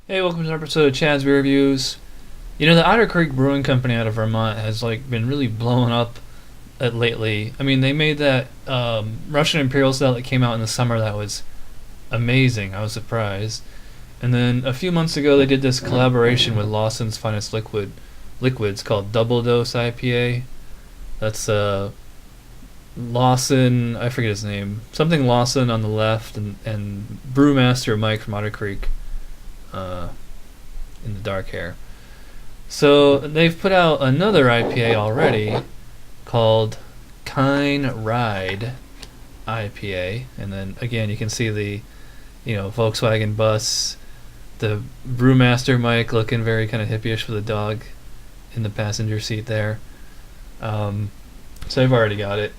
Hey, welcome to an episode of Chad's Beer Reviews. You know, the Otter Creek Brewing Company out of Vermont has been really blowing up lately. I mean, they made that Russian Imperial Stout that came out in the summer that was amazing. I was surprised. And then a few months ago, they did this collaboration with Lawson's Finest Liquids called Double Dose IPA. That's Lawson, I forget his name, something Lawson on the left, and Brewmaster Mike from Otter Creek uh, in the dark hair. So they've put out another IPA already called Kind Ryed IPA, and then again you can see the Volkswagen bus, the Brewmaster Mike looking very kind of hippie-ish with a dog in the passenger seat there. So I've already got it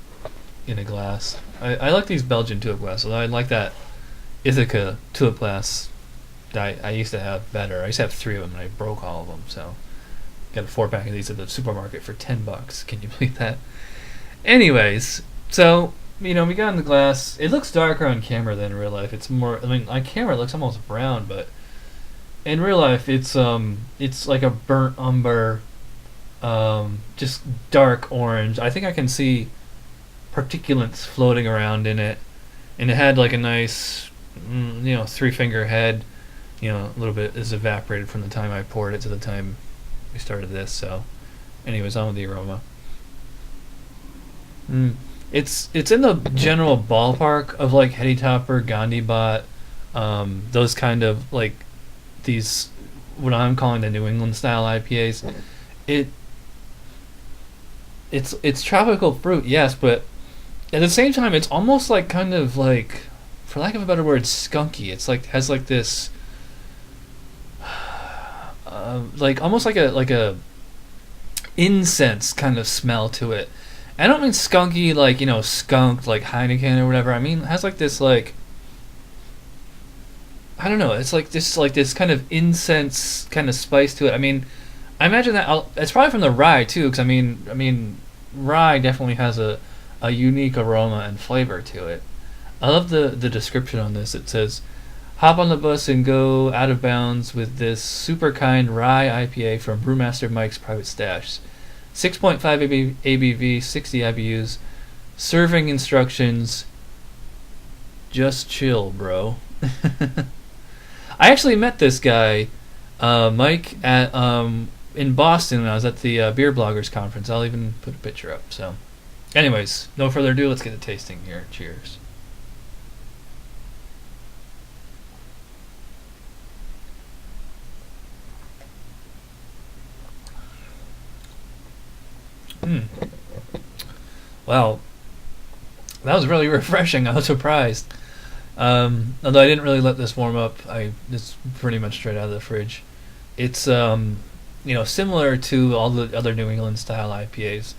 in a glass. I like these Belgian tulip glasses. I like that Ithaca tulip glass that I used to have better. I used to have 3 of them and I broke all of them, so got a 4-pack of these at the supermarket for $10. Can you believe that? Anyways, so we got in the glass. It looks darker on camera than in real life. It's more. I mean, on camera it looks almost brown, but in real life it's like a burnt umber, just dark orange. I think I can see particulates floating around in it, and it had like a nice, 3-finger head. A little bit is evaporated from the time I poured it to the time we started this. So, anyways, on with the aroma. It's in the general ballpark of like Heady Topper, Gandhi Bot, those kind of like these what I'm calling the New England style IPAs. It's tropical fruit, yes, but at the same time, it's almost like kind of like, for lack of a better word, skunky. It's like has like this, like almost like a incense kind of smell to it. I don't mean skunky like skunk like Heineken or whatever. I mean it has like this like, I don't know. It's like this kind of incense kind of spice to it. I mean, I imagine that it's probably from the rye too, because I mean, rye definitely has a unique aroma and flavor to it. I love the description on this. It says, "Hop on the bus and go out of bounds with this super kind rye IPA from Brewmaster Mike's Private Stash. 6.5 ABV, 60 IBUs. Serving instructions. Just chill, bro." I actually met this guy, Mike, at in Boston when I was at the Beer Bloggers Conference. I'll even put a picture up. So, anyways, no further ado. Let's get a tasting here. Cheers. Mm. Well, that was really refreshing. I was surprised. Although I didn't really let this warm up. It's pretty much straight out of the fridge. It's similar to all the other New England style IPAs.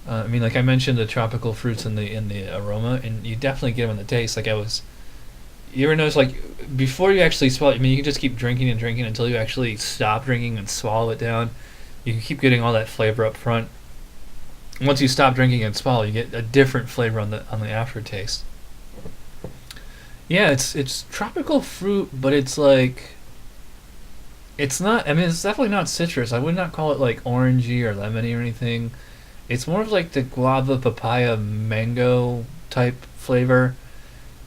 I mean, like I mentioned, the tropical fruits in the aroma, and you definitely get them in the taste. You ever notice, like, before you actually swallow it, I mean, you can just keep drinking and drinking until you actually stop drinking and swallow it down. You can keep getting all that flavor up front. Once you stop drinking and swallow, you get a different flavor on the aftertaste. Yeah, it's tropical fruit, but it's like, it's not. I mean, it's definitely not citrus. I would not call it like orangey or lemony or anything. It's more of like the guava, papaya, mango type flavor.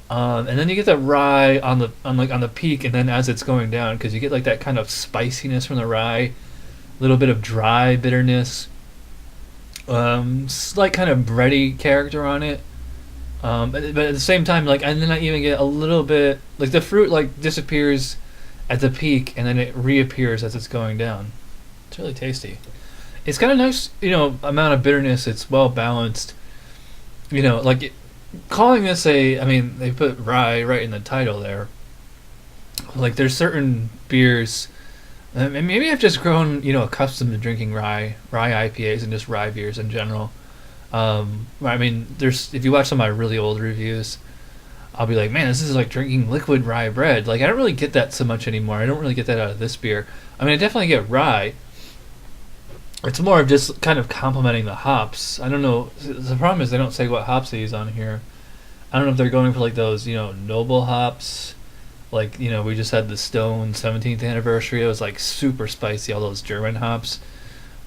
And then you get the rye on the peak, and then as it's going down, because you get like that kind of spiciness from the rye, a little bit of dry bitterness, slight kind of bready character on it. But at the same time, like, and then I even get a little bit like the fruit like disappears at the peak, and then it reappears as it's going down. It's really tasty. It's got a nice, amount of bitterness. It's well balanced. Calling this I mean, they put rye right in the title there. Like, there's certain beers, and maybe I've just grown, accustomed to drinking rye IPAs and just rye beers in general. I mean, if you watch some of my really old reviews, I'll be like, man, this is like drinking liquid rye bread. Like, I don't really get that so much anymore. I don't really get that out of this beer. I mean, I definitely get rye. It's more of just kind of complementing the hops. I don't know. The problem is they don't say what hops they use on here. I don't know if they're going for like those, noble hops, Like, we just had the Stone 17th anniversary. It was like super spicy, all those German hops.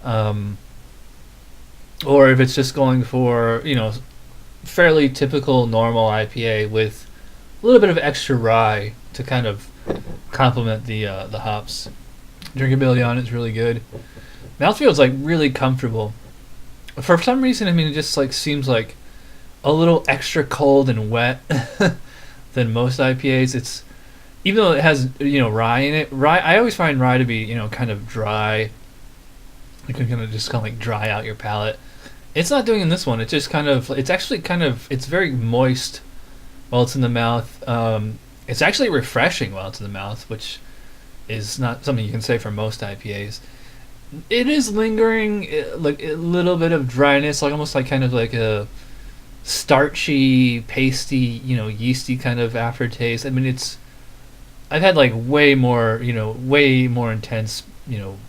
Um, or if it's just going for, fairly typical normal IPA with a little bit of extra rye to kind of complement the hops. Drinkability on it's really good. Mouthfeel is like really comfortable. For some reason, it just like seems like a little extra cold and wet than most IPAs. It's even though it has rye in it. Rye, I always find rye to be kind of dry. It can kind of just like dry out your palate. It's not doing in this one. It's just it's very moist while it's in the mouth. It's actually refreshing while it's in the mouth, which is not something you can say for most IPAs. It is lingering, like a little bit of dryness, like almost like kind of like a starchy, pasty, yeasty kind of aftertaste. I've had like way more intense,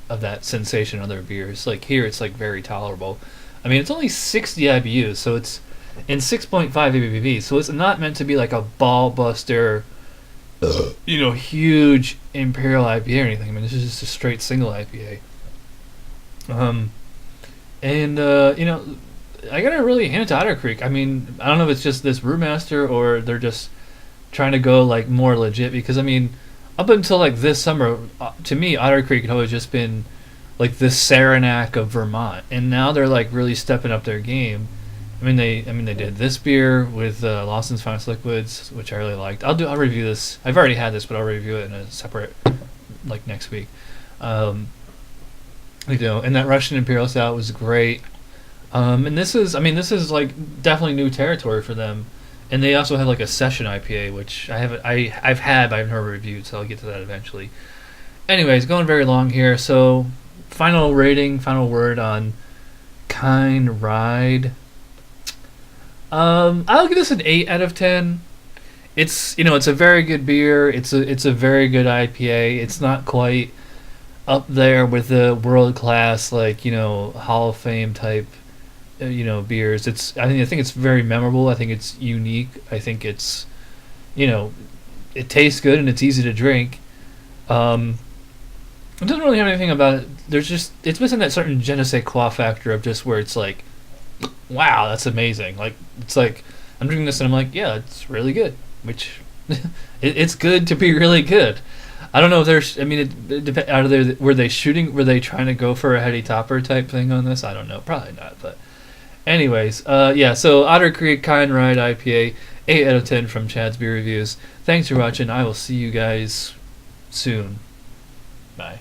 of that sensation in other beers. Like here, it's like very tolerable. It's only 60 IBUs, so it's in 6.5 ABV, so it's not meant to be like a ball buster, huge imperial IPA or anything. This is just a straight single IPA. I gotta really hand it to Otter Creek. I don't know if it's just this Brewmaster or they're just trying to go like more legit, because up until like this summer, to me Otter Creek had always just been like the Saranac of Vermont, and now they're like really stepping up their game. They did this beer with Lawson's Finest Liquids, which I really liked. I'll review this. I've already had this, but I'll review it in a separate, like next week. And that Russian Imperial Stout was great. And this is like definitely new territory for them. And they also had like a session IPA, which I've had, but I've never reviewed, so I'll get to that eventually. Anyways, going very long here. So, final word on Kind Ryed. I'll give this an 8 out of 10. It's it's a very good beer. It's a very good IPA. It's not quite up there with the world class Hall of Fame type beers. I think it's very memorable. I think it's unique. I think it's it tastes good and it's easy to drink. It doesn't really have anything about it. It's missing that certain je ne sais quoi factor of just where it's like, wow, that's amazing. Like it's like I'm drinking this and I'm like, yeah, it's really good. Which it's good to be really good. I don't know if there's. Were they shooting? Were they trying to go for a heady topper type thing on this? I don't know. Probably not. But anyways, yeah. So Otter Creek Kind Ryed IPA, 8 out of 10 from Chad's Beer Reviews. Thanks for watching. I will see you guys soon. Bye.